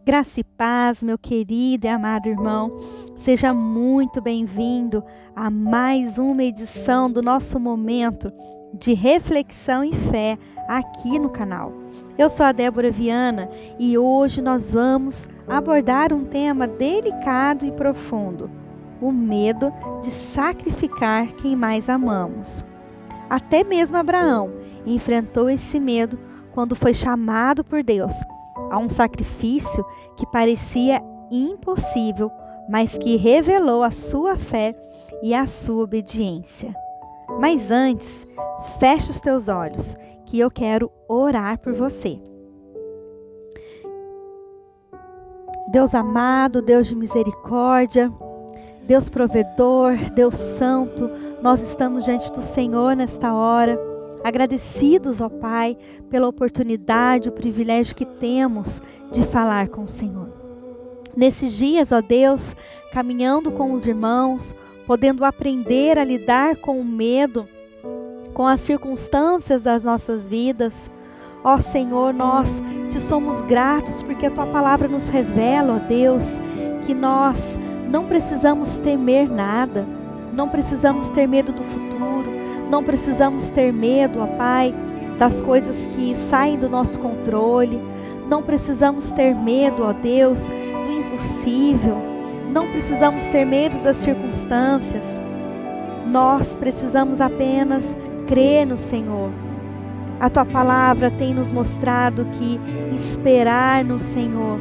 Graça e paz, meu querido e amado irmão, seja muito bem-vindo a mais uma edição do nosso momento de reflexão e fé aqui no canal. Eu sou a Débora Viana e hoje nós vamos abordar um tema delicado e profundo: o medo de sacrificar quem mais amamos. Até mesmo Abraão enfrentou esse medo quando foi chamado por Deus a um sacrifício que parecia impossível, mas que revelou a sua fé e a sua obediência. Mas antes, feche os teus olhos, que eu quero orar por você. Deus amado, Deus de misericórdia, Deus provedor, Deus santo, nós estamos diante do Senhor nesta hora, agradecidos, ó Pai, pela oportunidade, o privilégio que temos de falar com o Senhor. Nesses dias, ó Deus, caminhando com os irmãos, podendo aprender a lidar com o medo, com as circunstâncias das nossas vidas, ó Senhor, nós te somos gratos porque a Tua palavra nos revela, ó Deus, que nós não precisamos temer nada, não precisamos ter medo do futuro, não precisamos ter medo, ó Pai, das coisas que saem do nosso controle. Não precisamos ter medo, ó Deus, do impossível. Não precisamos ter medo das circunstâncias. Nós precisamos apenas crer no Senhor. A Tua palavra tem nos mostrado que esperar no Senhor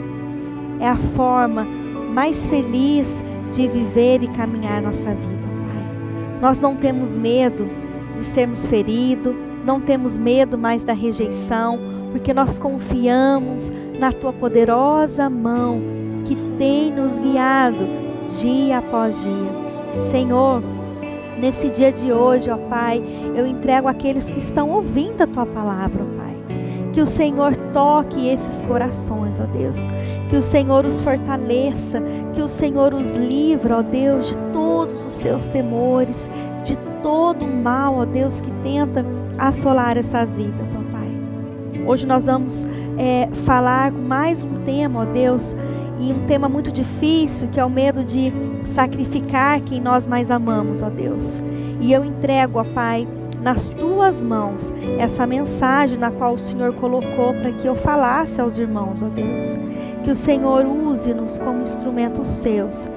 é a forma mais feliz de viver e caminhar nossa vida, Pai. Nós não temos medo de sermos feridos, não temos medo mais da rejeição, porque nós confiamos na Tua poderosa mão que tem nos guiado dia após dia. Senhor, nesse dia de hoje, ó Pai, eu entrego aqueles que estão ouvindo a Tua palavra, ó Pai. Que o Senhor toque esses corações, ó Deus. Que o Senhor os fortaleça, que o Senhor os livre, ó Deus, de todos os seus temores, de todo o mal, ó Deus, que tenta assolar essas vidas, ó Pai. Hoje nós vamos falar com mais um tema, ó Deus, e um tema muito difícil, que é o medo de sacrificar quem nós mais amamos, ó Deus. E eu entrego, ó Pai, nas Tuas mãos, essa mensagem na qual o Senhor colocou para que eu falasse aos irmãos, ó Deus. Que o Senhor use-nos como instrumentos Seus,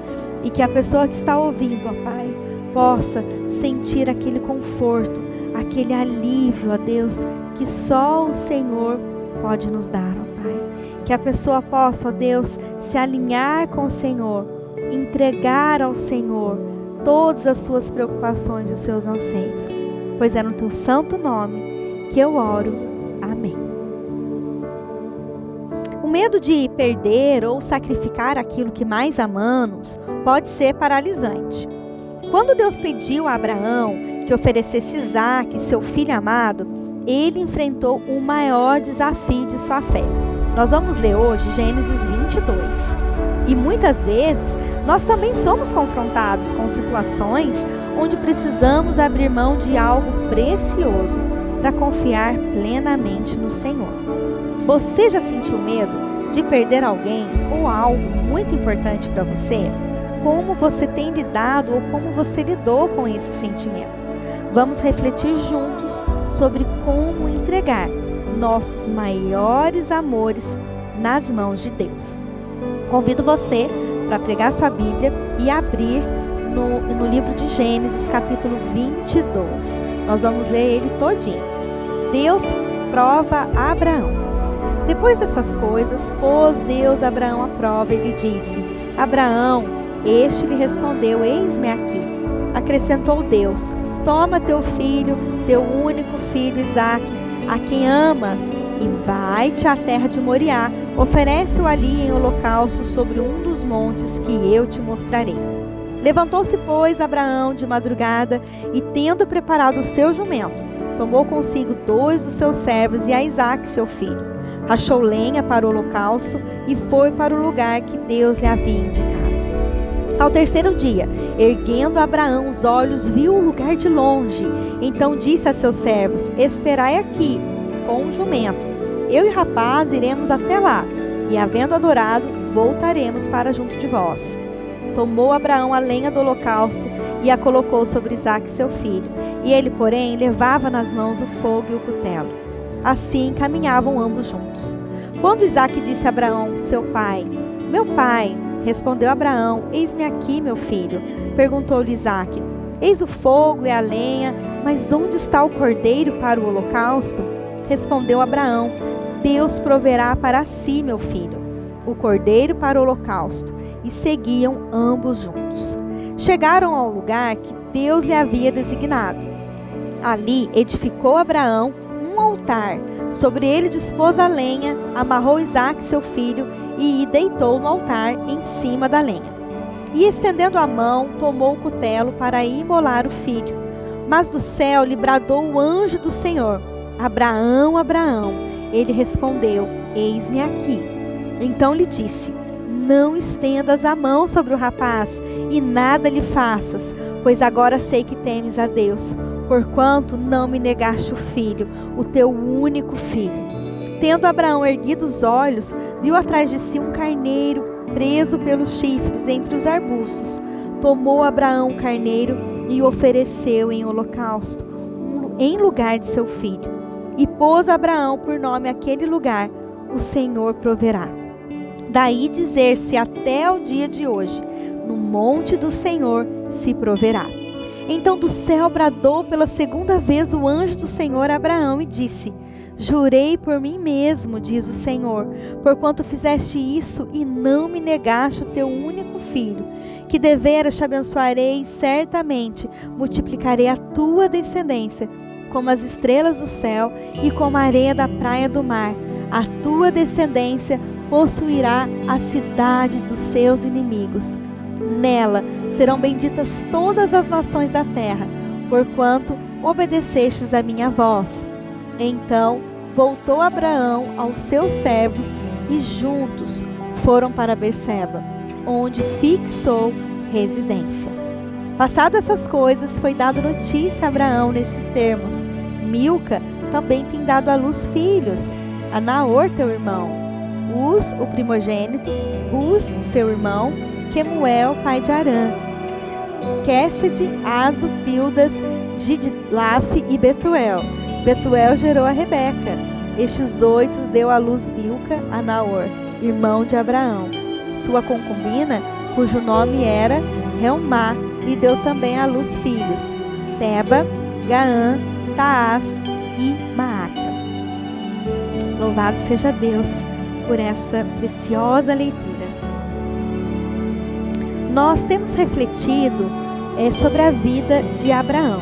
e que a pessoa que está ouvindo, ó Pai, possa sentir aquele conforto, aquele alívio, ó Deus, que só o Senhor pode nos dar, ó Pai. Que a pessoa possa, ó Deus, se alinhar com o Senhor, entregar ao Senhor todas as suas preocupações e os seus anseios. Pois é no Teu santo nome que eu oro. Amém. O medo de perder ou sacrificar aquilo que mais amamos pode ser paralisante. Quando Deus pediu a Abraão que oferecesse Isaque, seu filho amado, ele enfrentou o maior desafio de sua fé. Nós vamos ler hoje Gênesis 22. E muitas vezes nós também somos confrontados com situações onde precisamos abrir mão de algo precioso para confiar plenamente no Senhor. Você já sentiu medo de perder alguém ou algo muito importante para você? Como você tem lidado ou como você lidou com esse sentimento? Vamos refletir juntos sobre como entregar nossos maiores amores nas mãos de Deus. Convido você para pegar sua Bíblia e abrir no livro de Gênesis, capítulo 22. Nós vamos ler ele todinho. Deus prova a Abraão. Depois dessas coisas, pôs Deus a Abraão à prova e lhe disse: Abraão. Este lhe respondeu: Eis-me aqui. Acrescentou Deus: Toma teu filho, teu único filho Isaque, a quem amas, e vai-te à terra de Moriá. Oferece-o ali em holocausto sobre um dos montes que eu te mostrarei. Levantou-se, pois, Abraão de madrugada e, tendo preparado o seu jumento, tomou consigo 2 dos seus servos e a Isaque, seu filho. Rachou lenha para o holocausto e foi para o lugar que Deus lhe havia indicado. Ao terceiro dia, erguendo Abraão os olhos, viu o lugar de longe. Então disse a seus servos: Esperai aqui com o jumento. Eu e o rapaz iremos até lá. E havendo adorado, voltaremos para junto de vós. Tomou Abraão a lenha do holocausto e a colocou sobre Isaque seu filho. E ele, porém, levava nas mãos o fogo e o cutelo. Assim caminhavam ambos juntos. Quando Isaque disse a Abraão, seu pai: meu pai, respondeu Abraão: eis-me aqui, meu filho. Perguntou-lhe Isaque: eis o fogo e a lenha, mas onde está o cordeiro para o holocausto? Respondeu Abraão: Deus proverá para si, meu filho, o cordeiro para o holocausto. E seguiam ambos juntos. Chegaram ao lugar que Deus lhe havia designado. Ali edificou Abraão um altar. Sobre ele dispôs a lenha, amarrou Isaque seu filho e deitou no altar em cima da lenha. E estendendo a mão, tomou o cutelo para imolar o filho. Mas do céu lhe bradou o anjo do Senhor: Abraão, Abraão. Ele respondeu: eis-me aqui. Então lhe disse: não estendas a mão sobre o rapaz e nada lhe faças, pois agora sei que temes a Deus, porquanto não me negaste o filho, o teu único filho. Tendo Abraão erguido os olhos, viu atrás de si um carneiro preso pelos chifres entre os arbustos. Tomou Abraão o carneiro e o ofereceu em holocausto, em lugar de seu filho. E pôs Abraão por nome aquele lugar: o Senhor proverá. Daí dizer-se até o dia de hoje: no monte do Senhor se proverá. Então do céu bradou pela segunda vez o anjo do Senhor a Abraão e disse: jurei por mim mesmo, diz o Senhor, porquanto fizeste isso e não me negaste o teu único filho, que deveras te abençoarei e certamente multiplicarei a tua descendência como as estrelas do céu e como a areia da praia do mar. A tua descendência possuirá a cidade dos seus inimigos. Nela serão benditas todas as nações da terra, porquanto obedecestes a minha voz. Então voltou Abraão aos seus servos e juntos foram para Berseba, onde fixou residência. Passado essas coisas, foi dado notícia a Abraão nesses termos: Milca também tem dado à luz filhos, a Naor teu irmão, Uz, o primogênito, Buz, seu irmão, Quemuel, pai de Arã, Quésede, Azo, Pildas, Gidlaf e Betuel. Betuel gerou a Rebeca. Estes 8 deu à luz Milca a Naor, irmão de Abraão. Sua concubina, cujo nome era Reumá, lhe deu também à luz filhos: Teba, Gaã, Taás e Maaca. Louvado seja Deus por essa preciosa leitura. Nós temos refletido sobre a vida de Abraão.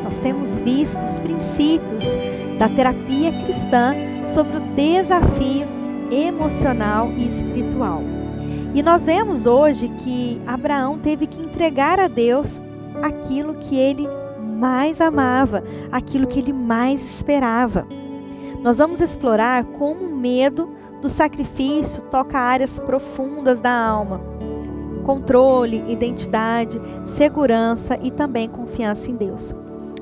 Nós temos visto os princípios da terapia cristã sobre o desafio emocional e espiritual. E nós vemos hoje que Abraão teve que entregar a Deus aquilo que ele mais amava, aquilo que ele mais esperava. Nós vamos explorar como o medo do sacrifício toca áreas profundas da alma: controle, identidade, segurança e também confiança em Deus.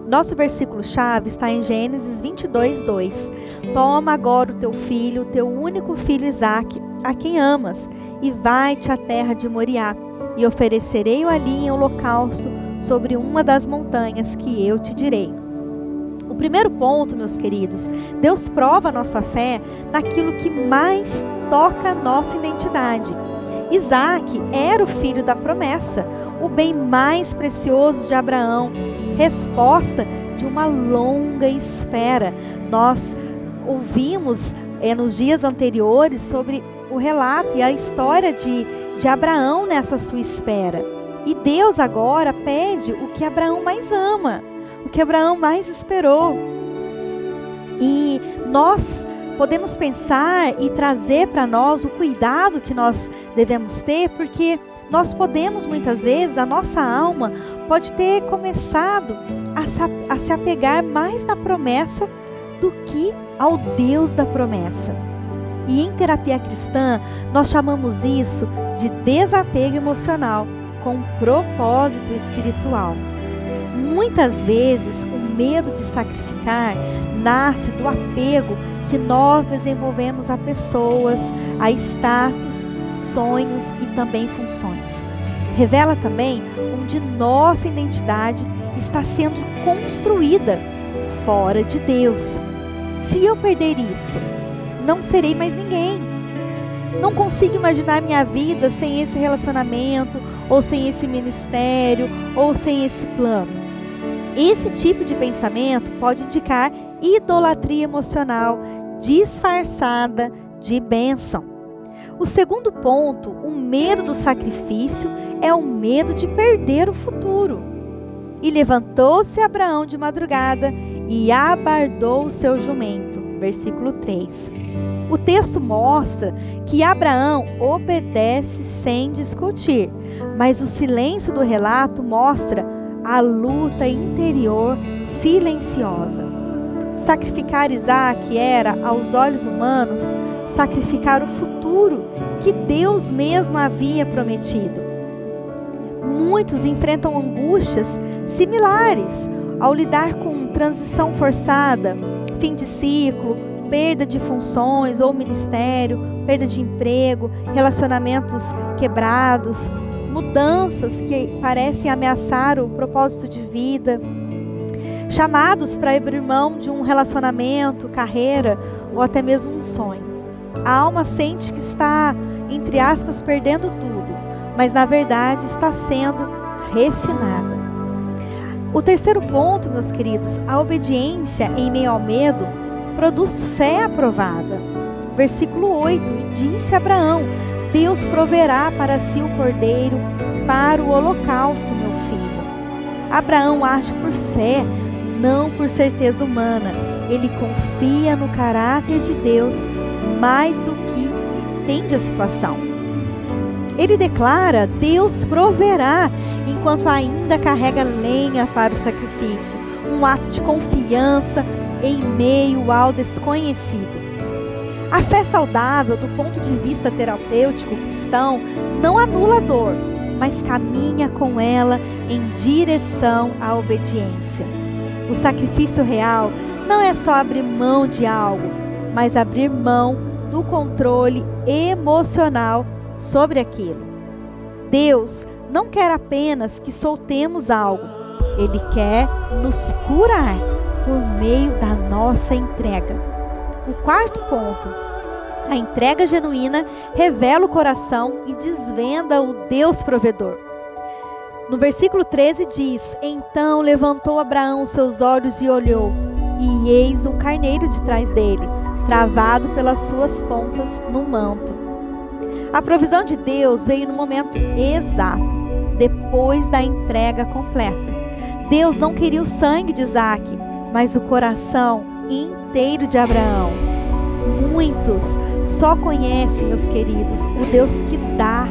Nosso versículo-chave está em Gênesis 22:2. Toma agora o teu filho, o teu único filho Isaque, a quem amas, e vai-te à terra de Moriá, e oferecerei-o ali em holocausto sobre uma das montanhas que eu te direi. O primeiro ponto, meus queridos, Deus prova a nossa fé naquilo que mais toca a nossa identidade. Isaque era o filho da promessa, o bem mais precioso de Abraão, resposta de uma longa espera. Nós ouvimos nos dias anteriores sobre o relato e a história de Abraão nessa sua espera. E Deus agora pede o que Abraão mais ama, o que Abraão mais esperou. E nós podemos pensar e trazer para nós o cuidado que nós devemos ter, porque nós podemos muitas vezes, a nossa alma pode ter começado a se apegar mais na promessa do que ao Deus da promessa. E em terapia cristã, nós chamamos isso de desapego emocional com propósito espiritual. Muitas vezes, o medo de sacrificar nasce do apego que nós desenvolvemos a pessoas, a status, sonhos e também funções. Revela também onde nossa identidade está sendo construída fora de Deus. Se eu perder isso, não serei mais ninguém. Não consigo imaginar minha vida sem esse relacionamento, ou sem esse ministério, ou sem esse plano. Esse tipo de pensamento pode indicar idolatria emocional disfarçada de bênção. O segundo ponto, o medo do sacrifício, é o medo de perder o futuro. E levantou-se Abraão de madrugada e abardou o seu jumento. Versículo 3. O texto mostra que Abraão obedece sem discutir, mas o silêncio do relato mostra a luta interior silenciosa. Sacrificar Isaque era, aos olhos humanos, sacrificar o futuro que Deus mesmo havia prometido. Muitos enfrentam angústias similares ao lidar com transição forçada, fim de ciclo, perda de funções ou ministério, perda de emprego, relacionamentos quebrados, mudanças que parecem ameaçar o propósito de vida, chamados para abrir mão de um relacionamento, carreira ou até mesmo um sonho. A alma sente que está, entre aspas, perdendo tudo, mas na verdade está sendo refinada. O terceiro ponto, meus queridos, a obediência em meio ao medo produz fé aprovada. Versículo 8, e disse Abraão: Deus proverá para si o cordeiro para o holocausto, meu filho. Abraão age por fé, não por certeza humana. Ele confia no caráter de Deus mais do que entende a situação. Ele declara: Deus proverá, enquanto ainda carrega lenha para o sacrifício. Um ato de confiança em meio ao desconhecido. A fé saudável, do ponto de vista terapêutico cristão, não anula a dor, mas caminha com ela em direção à obediência. O sacrifício real não é só abrir mão de algo, mas abrir mão do controle emocional sobre aquilo. Deus não quer apenas que soltemos algo, Ele quer nos curar por meio da nossa entrega. O quarto ponto, a entrega genuína revela o coração e desvenda o Deus provedor. No versículo 13 diz: Então levantou Abraão os seus olhos e olhou, e eis um carneiro de trás dele, travado pelas suas pontas no manto. A provisão de Deus veio no momento exato, depois da entrega completa. Deus não queria o sangue de Isaque, mas o coração inteiro de Abraão. Muitos só conhecem, meus queridos, o Deus que dá,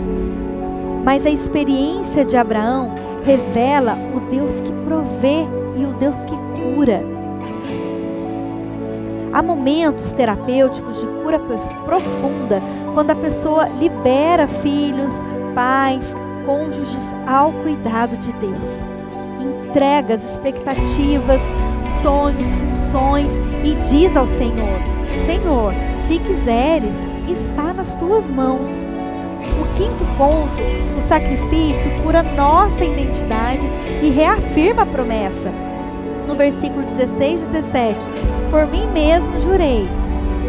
mas a experiência de Abraão revela o Deus que provê e o Deus que cura. Há momentos terapêuticos de cura profunda, quando a pessoa libera filhos, pais, cônjuges ao cuidado de Deus. Entrega as expectativas, sonhos, funções e diz ao Senhor: Senhor, se quiseres, está nas tuas mãos. O quinto ponto, o sacrifício cura nossa identidade e reafirma a promessa. No versículo 16 e 17, por mim mesmo jurei,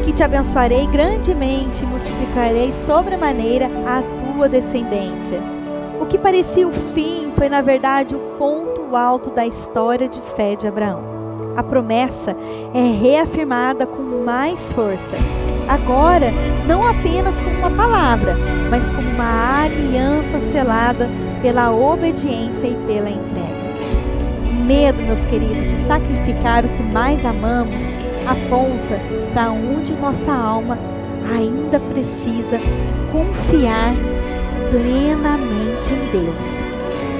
que te abençoarei grandemente e multiplicarei sobremaneira a tua descendência. O que parecia o fim foi, na verdade, o ponto alto da história de fé de Abraão. A promessa é reafirmada com mais força. Agora, não apenas como uma palavra, mas como uma aliança selada pela obediência e pela entrega. Medo, meus queridos, de sacrificar o que mais amamos aponta para onde nossa alma ainda precisa confiar plenamente em Deus.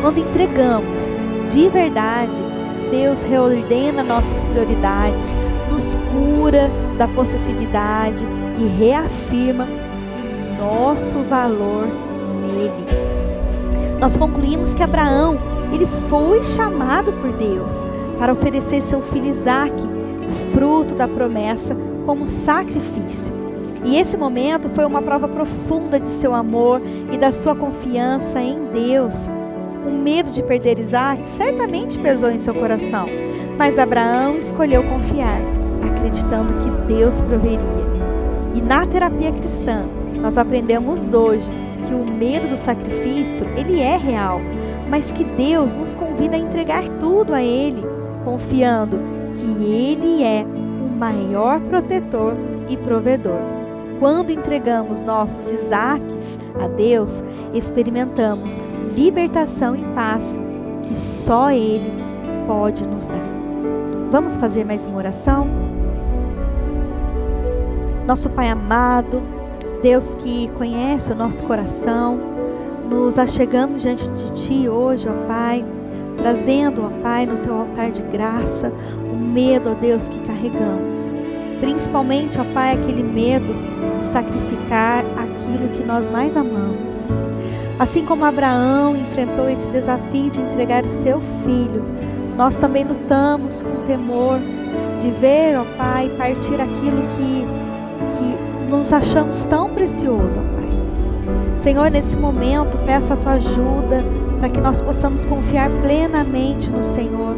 Quando entregamos de verdade, Deus reordena nossas prioridades, nos cura da possessividade e reafirma o nosso valor nele. Nós concluímos que Abraão, ele foi chamado por Deus para oferecer seu filho Isaque, fruto da promessa, como sacrifício. E esse momento foi uma prova profunda de seu amor e da sua confiança em Deus. O medo de perder Isaac certamente pesou em seu coração, mas Abraão escolheu confiar, acreditando que Deus proveria. E na terapia cristã, nós aprendemos hoje que o medo do sacrifício, ele é real, mas que Deus nos convida a entregar tudo a Ele, confiando que Ele é o maior protetor e provedor. Quando entregamos nossos Isaques a Deus, experimentamos libertação e paz que só Ele pode nos dar. Vamos fazer mais uma oração? Nosso Pai amado, Deus que conhece o nosso coração, nos achegamos diante de Ti hoje, ó Pai, trazendo, ó Pai, no Teu altar de graça, o medo, ó Deus, que carregamos. Principalmente, ó Pai, aquele medo de sacrificar aquilo que nós mais amamos. Assim como Abraão enfrentou esse desafio de entregar o seu filho, nós também lutamos com temor de ver, ó Pai, partir aquilo que nos achamos tão precioso, ó Pai. Senhor, nesse momento, peço a Tua ajuda para que nós possamos confiar plenamente no Senhor.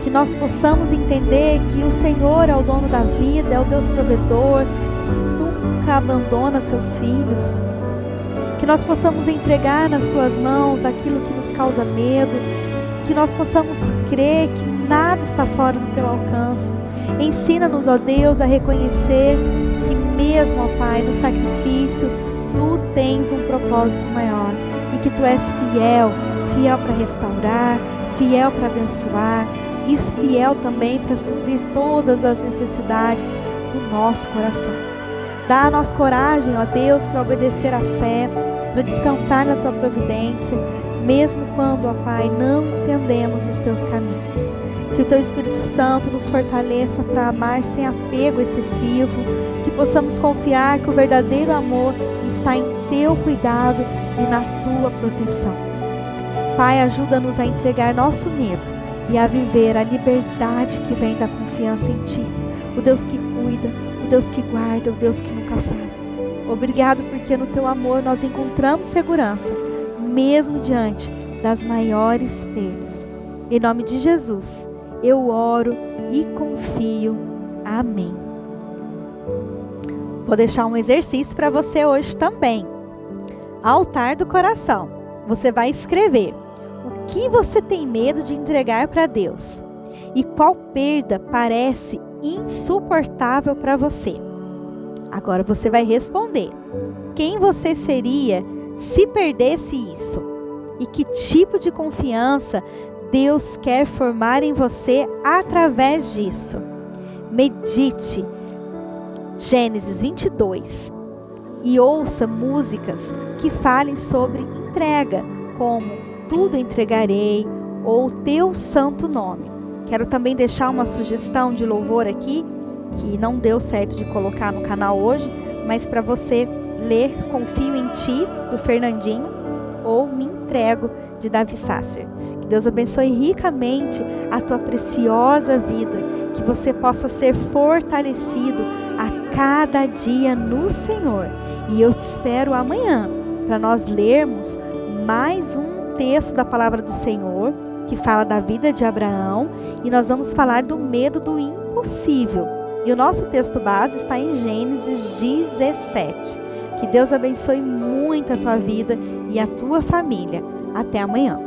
Que nós possamos entender que o Senhor é o dono da vida, é o Deus provedor, que nunca abandona seus filhos. Que nós possamos entregar nas Tuas mãos aquilo que nos causa medo. Que nós possamos crer que nada está fora do Teu alcance. Ensina-nos, ó Deus, a reconhecer que mesmo, ó Pai, no sacrifício, Tu tens um propósito maior. E que Tu és fiel, fiel para restaurar, fiel para abençoar, e fiel também para suprir todas as necessidades do nosso coração. Dá a nós coragem, ó Deus, para obedecer à fé, para descansar na Tua providência, mesmo quando, ó Pai, não entendemos os Teus caminhos. Que o Teu Espírito Santo nos fortaleça para amar sem apego excessivo, que possamos confiar que o verdadeiro amor está em Teu cuidado e na Tua proteção. Pai, ajuda-nos a entregar nosso medo e a viver a liberdade que vem da confiança em Ti, o Deus que cuida, o Deus que guarda, o Deus que nunca falha. Obrigado porque no Teu amor nós encontramos segurança, mesmo diante das maiores perdas. Em nome de Jesus, eu oro e confio. Amém. Vou deixar um exercício para você hoje também. Altar do coração. Você vai escrever o que você tem medo de entregar para Deus e qual perda parece insuportável para você. Agora você vai responder quem você seria se perdesse isso e que tipo de confiança Deus quer formar em você através disso. Medite Gênesis 22 e ouça músicas que falem sobre entrega, como Tudo Entregarei ou Teu Santo Nome. Quero também deixar uma sugestão de louvor aqui, que não deu certo de colocar no canal hoje, mas para você ler Confio em Ti, do Fernandinho, ou Me Entrego, de Davi Sasser. Que Deus abençoe ricamente a tua preciosa vida, que você possa ser fortalecido a cada dia no Senhor. E eu te espero amanhã para nós lermos mais um texto da palavra do Senhor que fala da vida de Abraão, e nós vamos falar do medo do impossível. E o nosso texto base está em Gênesis 17. Que Deus abençoe muito a tua vida e a tua família. Até amanhã.